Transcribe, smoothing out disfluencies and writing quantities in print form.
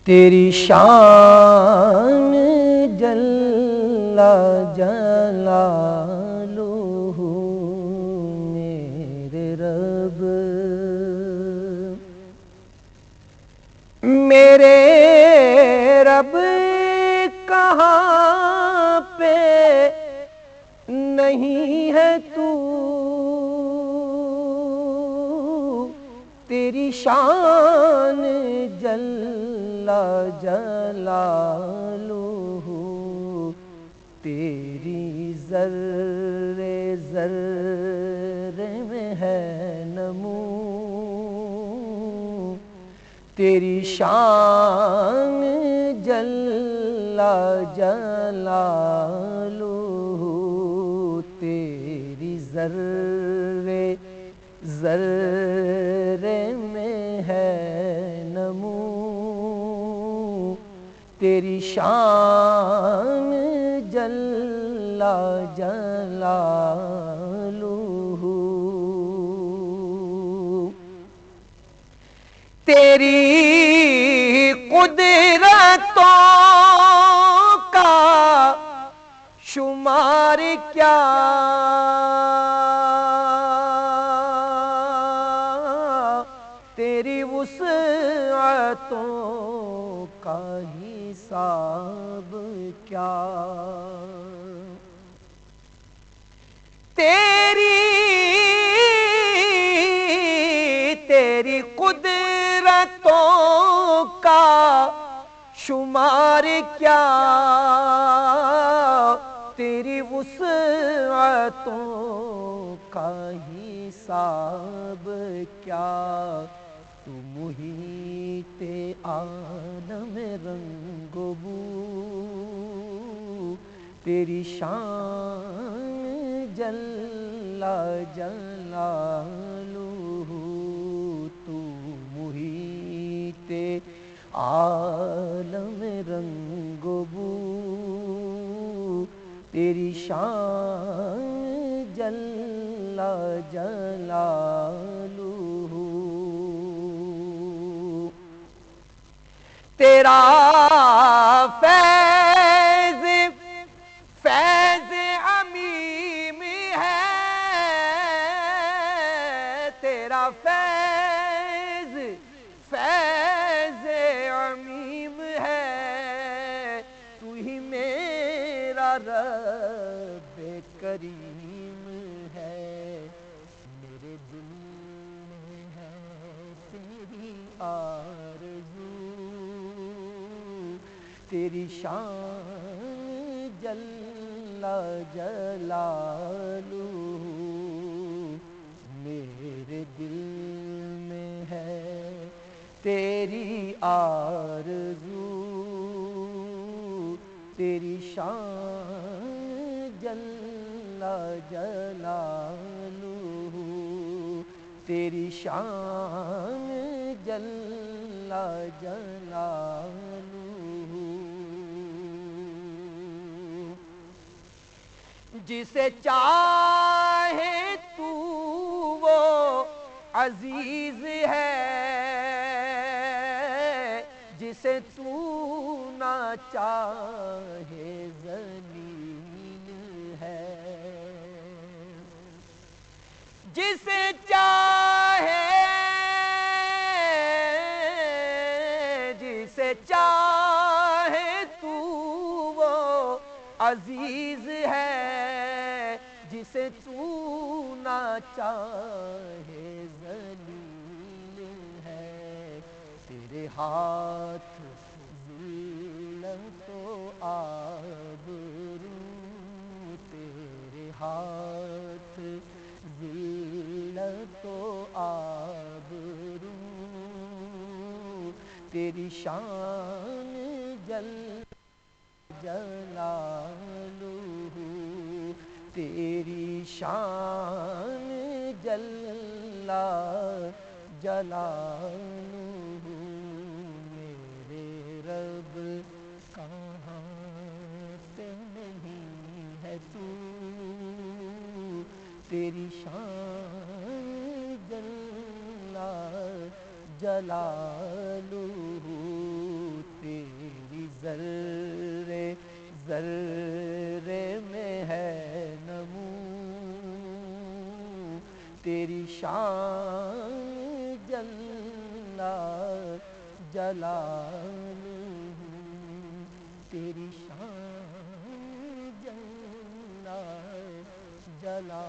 تیری شان جل جلالہ میرے رب، میرے رب کہاں پہ نہیں ہے تو، تیری شان جل جلالہ تیری ذرے ذرے میں ہے نمو، تیری شان جل جلالہ تیری ذرے ذرے میں ہے نمو، تیری شان جل جلالہ، تیری قدرتوں کا شمار کیا، تیری وسعتوں کا حساب کیا، تیری قدرتوں کا شمار کیا، تیری وسعتوں کا حساب کیا، تو محیط عالم رنگ و بو، تیری شان جل جلالہ، تو محیط عالم رنگ و بو، تیری شان جل جلالہ، تیرا فیض فیض عمیم ہے، تیرا فیض فیض عمیم ہے، تو ہی میرا رب کریم ہے، میرے دل میں ہے تیری آرزو، تیری شان جل جلالہ میرے دل میں ہے تیری آرزو، تیری شان جل جلالہ، تیری شان جل جلالہ، جسے چاہے تو وہ عزیز ہے، جسے تو نہ چاہے ذلیل ہے، جسے چاہے تو وہ عزیز ہے، جسے تو نہ چاہے ذلیل ہے، تیرے ہاتھ ذلت و آبرو، تیرے ہاتھ ذلت و آبرو، تیری شان جل جلالہ، تیری شان جل جلالہ، میرے رب کہاں پہ نہیں ہے تو، تیری شان جل جلالہ، تیری ذرے ذرے میں ہے نمو، تیری شان جل جلالہ، تیری شان جل جلالہ۔